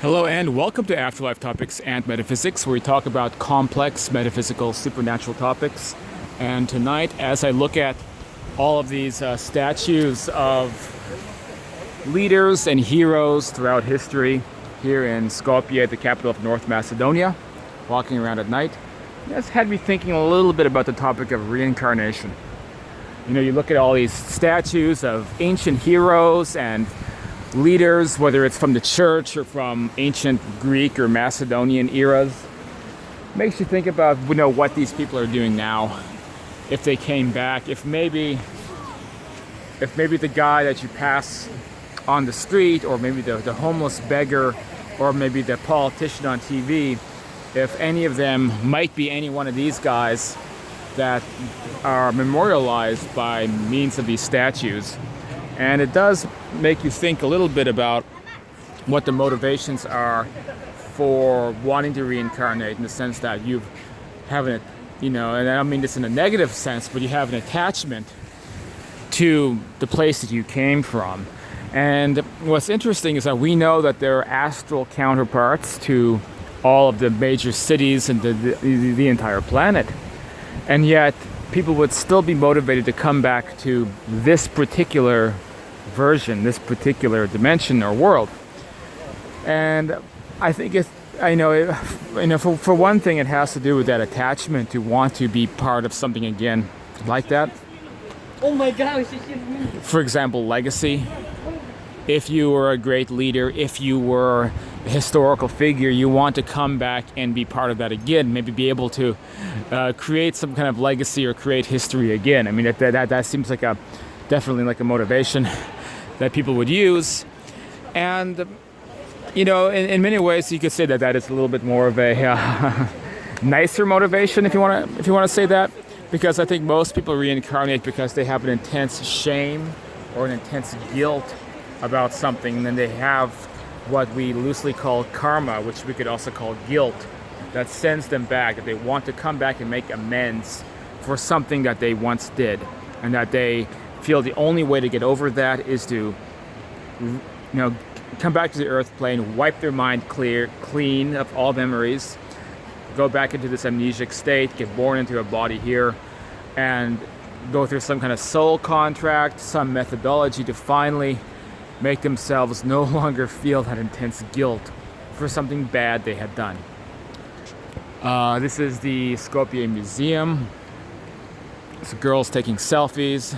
Hello and welcome to Afterlife Topics and Metaphysics, where we talk about complex metaphysical supernatural topics. And tonight, as I look at all of these statues of leaders and heroes throughout history here in Skopje, the capital of North Macedonia, walking around at night, that's had me thinking a little bit about the topic of reincarnation. You know, you look at all these statues of ancient heroes and leaders, whether it's from the church or from ancient Greek or Macedonian eras, makes you think about, what these people are doing now. If they came back, if maybe the guy that you pass on the street, or maybe the homeless beggar, or maybe the politician on TV, if any of them might be any one of these guys that are memorialized by means of these statues. And it does make you think a little bit about what the motivations are for wanting to reincarnate, in the sense that you have and I don't mean this in a negative sense, but you have an attachment to the place that you came from. And what's interesting is that we know that there are astral counterparts to all of the major cities and the entire planet. And yet people would still be motivated to come back to this particular version, this particular dimension or world. And I think for one thing, it has to do with that attachment to want to be part of something again like that. Oh my gosh. For example, legacy. If you were a great leader, if you were a historical figure, you want to come back and be part of that again, maybe be able to create some kind of legacy or create history again. I mean, that seems like definitely like a motivation that people would use. And in many ways you could say that is a little bit more of a nicer motivation, if you want to say that, because I think most people reincarnate because they have an intense shame or an intense guilt about something, and then they have what we loosely call karma, which we could also call guilt, that sends them back, that they want to come back and make amends for something that they once did, and that they feel the only way to get over that is to come back to the earth plane, wipe their mind clean of all memories, go back into this amnesic state, get born into a body here, and go through some kind of soul contract, some methodology to finally make themselves no longer feel that intense guilt for something bad they had done. This is the Skopje Museum. It's girls taking selfies.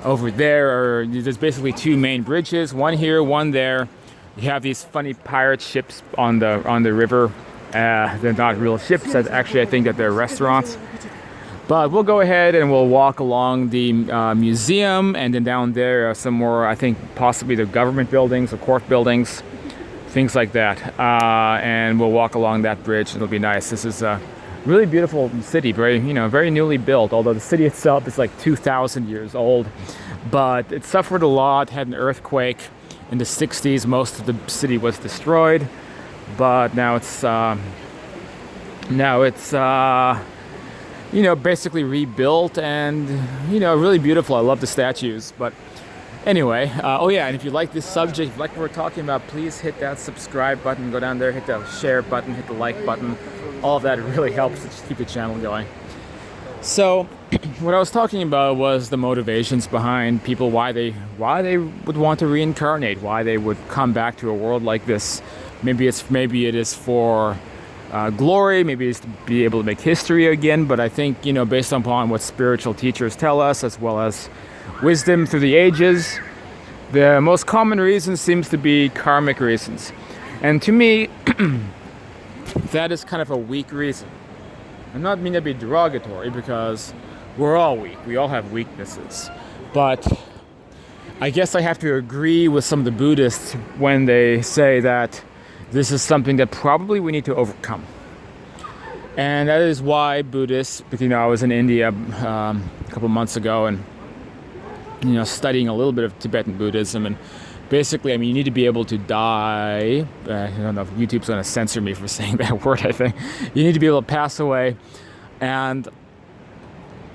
Over there's basically two main bridges, one here, one there. You have these funny pirate ships on the river. They're not real ships. Actually, I think that they're restaurants. But we'll go ahead and we'll walk along the museum, and then down there are some more, I think, possibly the government buildings, the court buildings, things like that. And we'll walk along that bridge. It'll be nice. This is a really beautiful city, very newly built, although the city itself is like 2,000 years old. But it suffered a lot, had an earthquake in the 60s. Most of the city was destroyed, but now it's basically rebuilt and, really beautiful. I love the statues. But anyway, and if you like this subject, if you like what we're talking about, please hit that subscribe button, go down there, hit the share button, hit the like button. All of that really helps to just keep the channel going. So what I was talking about was the motivations behind people, why they would want to reincarnate, why they would come back to a world like this. Maybe it is for glory, maybe it's to be able to make history again. But I think, based upon what spiritual teachers tell us, as well as wisdom through the ages, the most common reason seems to be karmic reasons. And to me, that is kind of a weak reason. I'm not meaning to be derogatory, because we're all weak. We all have weaknesses. But I guess I have to agree with some of the Buddhists when they say that this is something that probably we need to overcome. And that is why Buddhists, I was in India a couple months ago, and studying a little bit of Tibetan Buddhism, and basically, you need to be able to die. I don't know if YouTube's going to censor me for saying that word, I think. You need to be able to pass away and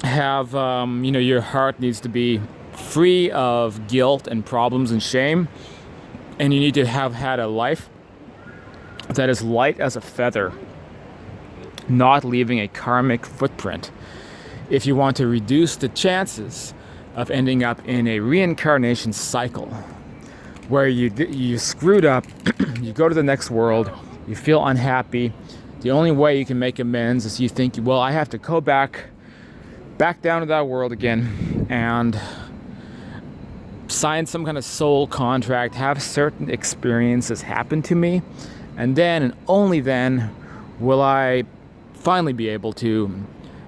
have, your heart needs to be free of guilt and problems and shame. And you need to have had a life that is light as a feather, not leaving a karmic footprint. If you want to reduce the chances of ending up in a reincarnation cycle where you screwed up, you go to the next world, you feel unhappy, the only way you can make amends is you think, well, I have to go back down to that world again and sign some kind of soul contract, have certain experiences happen to me, and then and only then will I finally be able to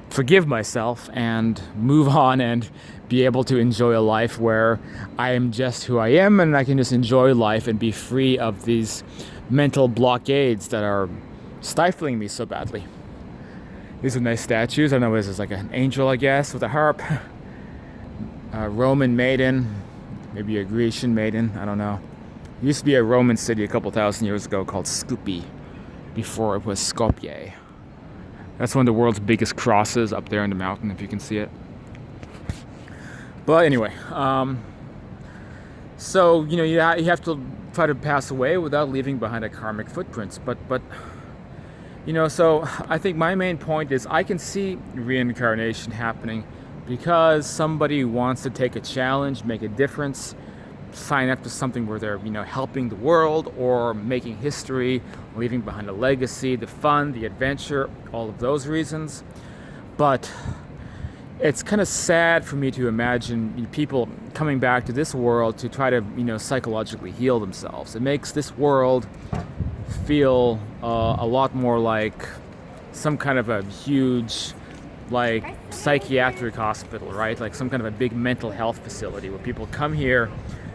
forgive myself and move on and be able to enjoy a life where I am just who I am and I can just enjoy life and be free of these mental blockades that are stifling me so badly. These are nice statues. I don't know, this is like an angel, I guess, with a harp. A Roman maiden, maybe a Grecian maiden, I don't know. It used to be a Roman city a couple thousand years ago called Skopje, before it was Skopje. That's one of the world's biggest crosses up there in the mountain, if you can see it. But anyway, so you have to try to pass away without leaving behind a karmic footprint. But so I think my main point is I can see reincarnation happening because somebody wants to take a challenge, make a difference, sign up to something where they're helping the world or making history, leaving behind a legacy, the fun, the adventure, all of those reasons. But it's kind of sad for me to imagine people coming back to this world to try to psychologically heal themselves. It makes this world feel a lot more like some kind of a huge psychiatric hospital, right? Like some kind of a big mental health facility where people come here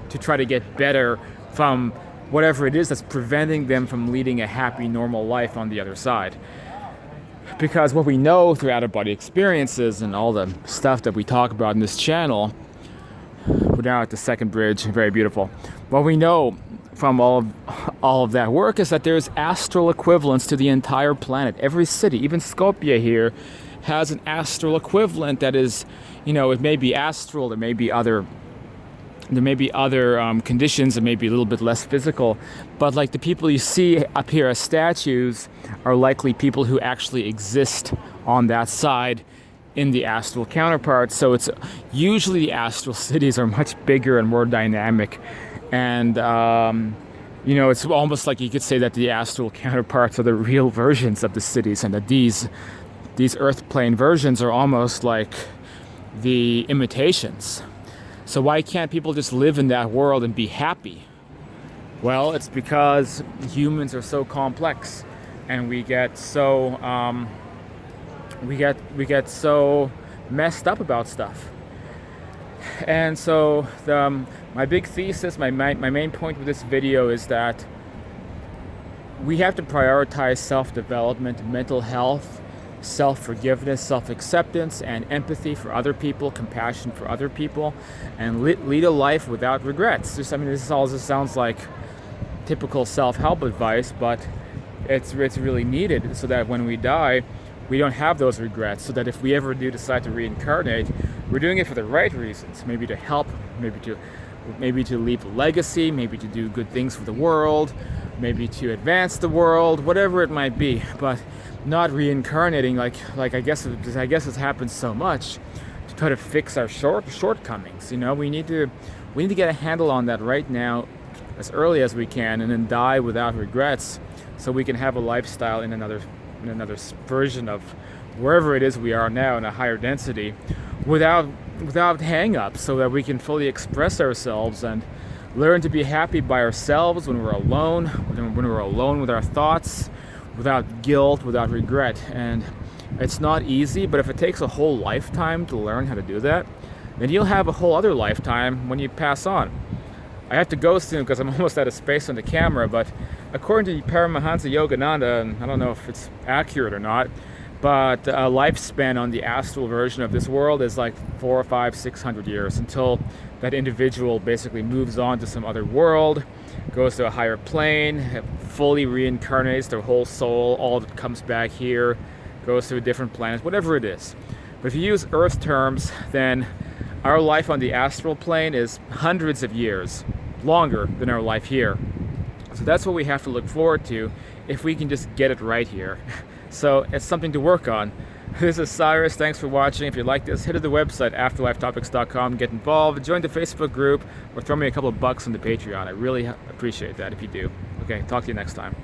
to try to get better from whatever it is that's preventing them from leading a happy, normal life on the other side. Because what we know through out-of-body experiences and all the stuff that we talk about in this channel, we're now at the second bridge, very beautiful. What we know from all of that work is that there's astral equivalents to the entire planet. Every city, even Skopje here, has an astral equivalent that is, it may be astral, there may be other conditions that may be a little bit less physical, but like the people you see up here as statues are likely people who actually exist on that side in the astral counterpart. So it's usually the astral cities are much bigger and more dynamic, and it's almost like you could say that the astral counterparts are the real versions of the cities, and that these earth plane versions are almost like the imitations. So why can't people just live in that world and be happy? Well, it's because humans are so complex, and we get so messed up about stuff. And so my big thesis, my main point with this video is that we have to prioritize self-development, mental health, self-forgiveness, self-acceptance, and empathy for other people, compassion for other people, and lead a life without regrets. This all just sounds like typical self-help advice, but it's really needed so that when we die, we don't have those regrets, so that if we ever do decide to reincarnate, we're doing it for the right reasons, maybe to help, maybe to leave a legacy, maybe to do good things for the world, maybe to advance the world, whatever it might be, but not reincarnating like I guess it's happened so much to try to fix our shortcomings. We need to get a handle on that right now, as early as we can, and then die without regrets, so we can have a lifestyle in another version of wherever it is we are now in a higher density, without hang-ups, so that we can fully express ourselves and learn to be happy by ourselves when we're alone, when we're alone with our thoughts, without guilt, without regret. And it's not easy, but if it takes a whole lifetime to learn how to do that, then you'll have a whole other lifetime when you pass on. I have to go soon because I'm almost out of space on the camera, but according to Paramahansa Yogananda, and I don't know if it's accurate or not, but a lifespan on the astral version of this world is like 400, 500, 600 years, until that individual basically moves on to some other world, goes to a higher plane, fully reincarnates their whole soul, all comes back here, goes to a different planet, whatever it is. But if you use Earth terms, then our life on the astral plane is hundreds of years longer than our life here. So that's what we have to look forward to if we can just get it right here. So it's something to work on. This is Cyrus. Thanks for watching. If you like this, head to the website afterlifetopics.com, get involved, join the Facebook group, or throw me a couple of bucks on the Patreon. I really appreciate that if you do. Okay, talk to you next time.